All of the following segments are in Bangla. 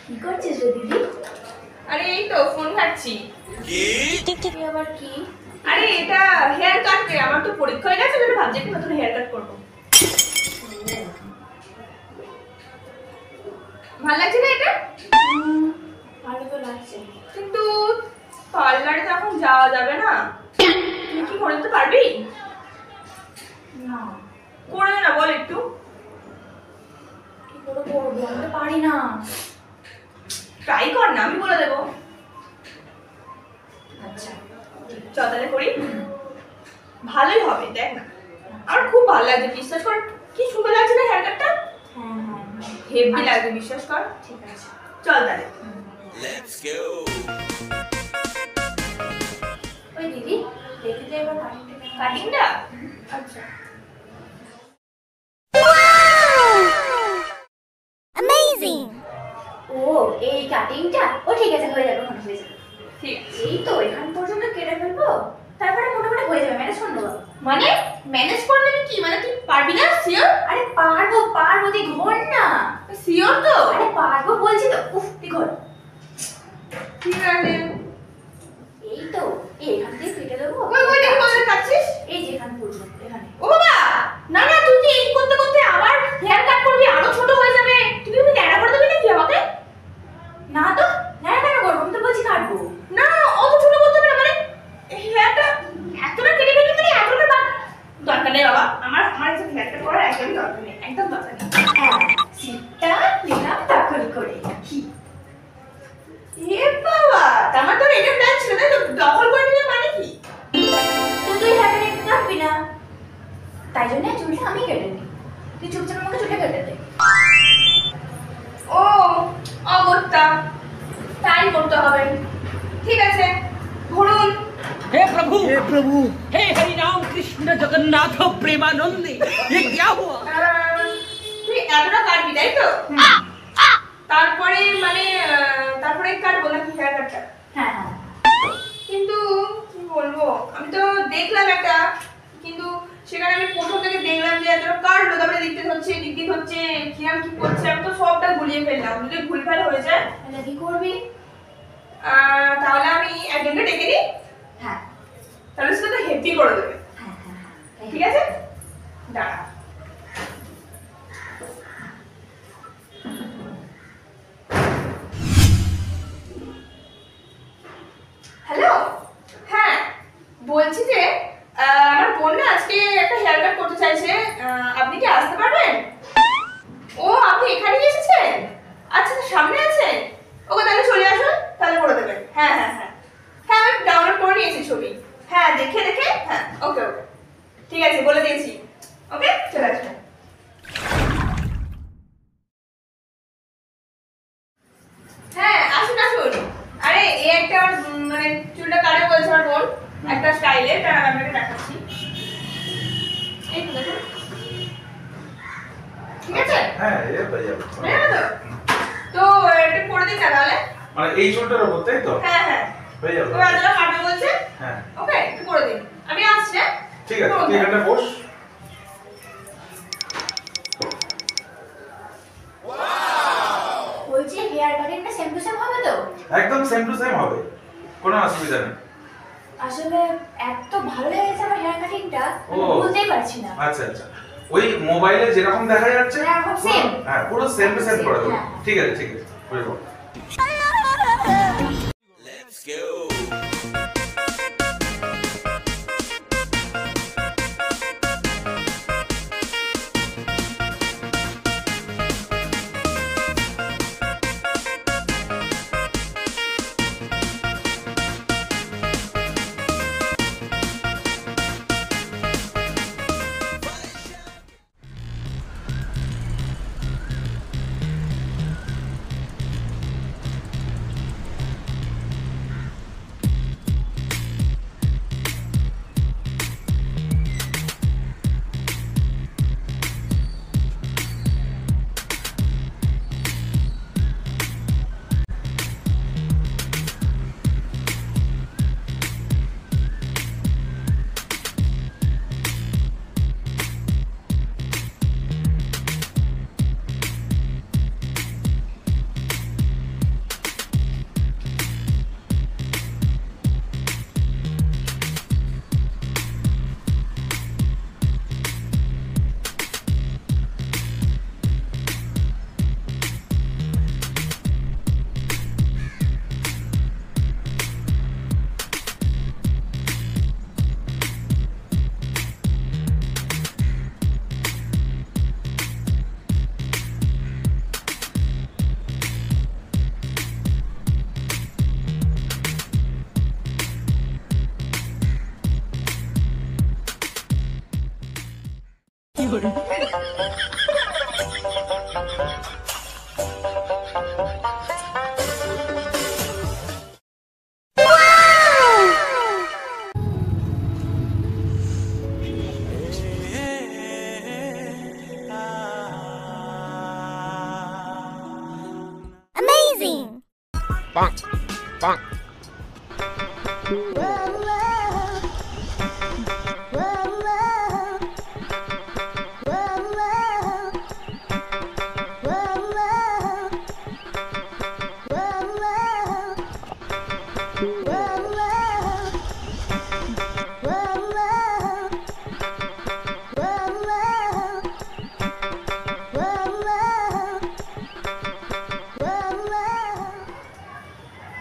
কি করছিস রে দিদি? আরে এই তো ফোন ঘাটছি। কি আবার কি? আরে এটা হেয়ার কাট রে, আমার তো পরীক্ষা হয়ে গেছে, আমি ভাবছি একটু নতুন হেয়ার কাট করব। ভালো লাগছে না এটা? ভালো তো লাগছে, কিন্তু পার্লারে তো এখন যাওয়া যাবে না। তুই কি করে দিতে পারবি? না করে দে না, বল একটু। কি করে করবো, আমি তো পারি না। ট্রাই কর না, আমি বলে দেবো। আচ্ছা চল তাহলে করি। ভালোই হবে, দেখ না। আমার খুব ভালো লাগছে, বিশ্বাস কর। কি সুন্দর লাগছে না হেয়ার কাটটা? হ্যাঁ হ্যাঁ হেভি লাগবে, বিশ্বাস কর। ঠিক আছে, চল তাহলে। Let's go. ওই দিদি দেখে যাই এবার কাটিংটা? আচ্ছা। ও এই কাটিংটা, ও ঠিক আছে, হয়ে যাবে, ওখানে হয়ে যাবে। ঠিক আছে। এই তো এখান পর্যন্ত কেটে ফেলবো, তারপরে মোটামুটি হয়ে যাবে, ম্যানেজ করে নেবো। মানে ম্যানেজ করে নেবে কি? মানে তুই পারবি না? সিওর? আরে পারবো পারবো, তুই ঘোর না। সিওর তো? আরে পারবো বলছি তো, উফ তুই ঘোর। ঠিক আছে। এই তো এখান থেকে কেটে দেবো। কই কই দেখি কোথায় কাটছিস? এই যে এখান পর্যন্ত, এখানে। ও বাবা, না না, তুই কি এই করতে করতে আবার হেয়ার কাট করবি, আরো ছোট হয়ে যাবে। তুই কি ন্যাড়া করে দিবি নাকি আমাকে? না তো, না কেন করবো, আমি তো বলছি কাটবো। না না, অত ছোট করতে হবে না। মানে হেয়ারটা এতটা কেটে ফেলবি, মানে এতটা দরকার নেই বাবা। আমার আমার এই হেয়ার কাট করার একদমই দরকার নেই, একদম দরকার নেই। হ্যাঁ সিটটা নিলাম দখল করে, কি এ বাবা, আমার তো এটা প্ল্যান ছিল, তাই তো? দখল করে নিলে মানে কি? তুই হেয়ারটা একটু কাটবি না, তাই জন্য চুলটা আমি কেটে নিই। তুই চুপচাপ আমাকে চুলটা কেটে দে। ও অগত্যা, তাই করতে হবে। ঠিক আছে, ধরুন। हे प्रभु हे हरि राम कृष्ण जगन्नाथ प्रेमानंद ये क्या हुआ? তুই এতটা কাটবি তাই তো? তারপরে মানে তারপরে কাটবো নাকি হেয়ার কাটটা? হ্যাঁ হ্যাঁ, কিন্তু কি বলবো, আমি তো দেখলাম একটা, কিন্তু সেখানে আমি প্রথম থেকে দেখলাম যে এতটা কাটলো, তারপরে দিকতে হচ্ছে কিরাম কি করছে, আমি তো সবটা গুলিয়ে ফেললাম। যদি ভুলভাল হয়ে যায় তাহলে কি করবি? তাহলে আমি একজনকে ডেকে নিই, হ্যাঁ তাহলে সেটা হেভি করে দেবে। হ্যাঁ হ্যাঁ হ্যাঁ, ঠিক আছে, দাঁড়া। হ্যালো, হ্যাঁ বলছি যে আমার বোন না আজকে একটা হেয়ার কাট করতে চাইছে, আপনি কি আসতে পারবেন? ও আপনি এখানে এসেছেন? আচ্ছা সামনে আছে? ওকে তাহলে চলে আসুন, তাহলে করে দেবেন। হ্যাঁ হ্যাঁ হ্যাঁ হ্যাঁ, আমি ডাউনলোড করে নিয়েছি ছবি। হ্যাঁ দেখে হ্যাঁ, ওকে ওকে ঠিক আছে, বলে দিয়েছি। ওকে চলে আসবেন। হ্যাঁ আসুন আসুন। আরে এই একটা মানে চুলটা কাটে বলছে আমার বোন, একটা স্টাইলে, তার আপনাকে দেখাচ্ছি। এই তো দেখুন, ঠিক আছে? হ্যাঁ এ হয়ে যাবে। হয়ে যাবে তো? তো এটা করে দিন না তাহলে। মানে এই চুলটার উপর তাই তো? হ্যাঁ হ্যাঁ হয়ে যাবে। ওই আদরা কাটবে বলছে। হ্যাঁ ওকে একটু করে দিন, আমি আসছি। হ্যাঁ ঠিক আছে, তুই এখানে বস। বলছি হেয়ার কাটিংটা সেম টু সেম হবে তো? একদম সেম টু সেম হবে, কোনো অসুবিধা নেই। আসলে এত ভালো লেগেছে আমার হেয়ার কাটিংটা, ও। বুঝতেই পারছি না। আচ্ছা আচ্ছা, ওই মোবাইলে যেরকম দেখা যাচ্ছে একদম same। হ্যাঁ পুরো সেম টু সেম করে দেবো। হ্যাঁ। ঠিক আছে ঠিক আছে, করে দেবো। Let's go.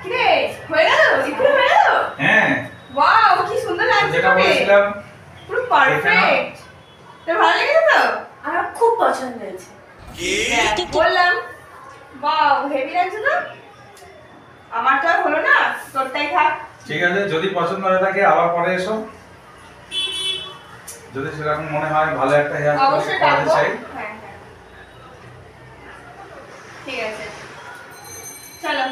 কিরে হয়ে গেল ইকুরে হয়ে গেল হ্যাঁ ওয়াও কি সুন্দর লাগছে যেটা তোকে বলেছিলাম পুরো পারফেক্ট তোর ভালো লেগেছে তো আমার খুব পছন্দ হয়েছে। বললাম ওয়াও হেভি লাগছে তো আমার তো আর হলো না তোরটাই থাক ঠিক আছে, যদি পছন্দ হয়ে থাকে আবার পরে এসো। যদি সেরকম মনে হয় ভালো একটা হেয়ার অবশ্যই করাতে ডাকবো চাই, হ্যাঁ হ্যাঁ ঠিক আছে চলো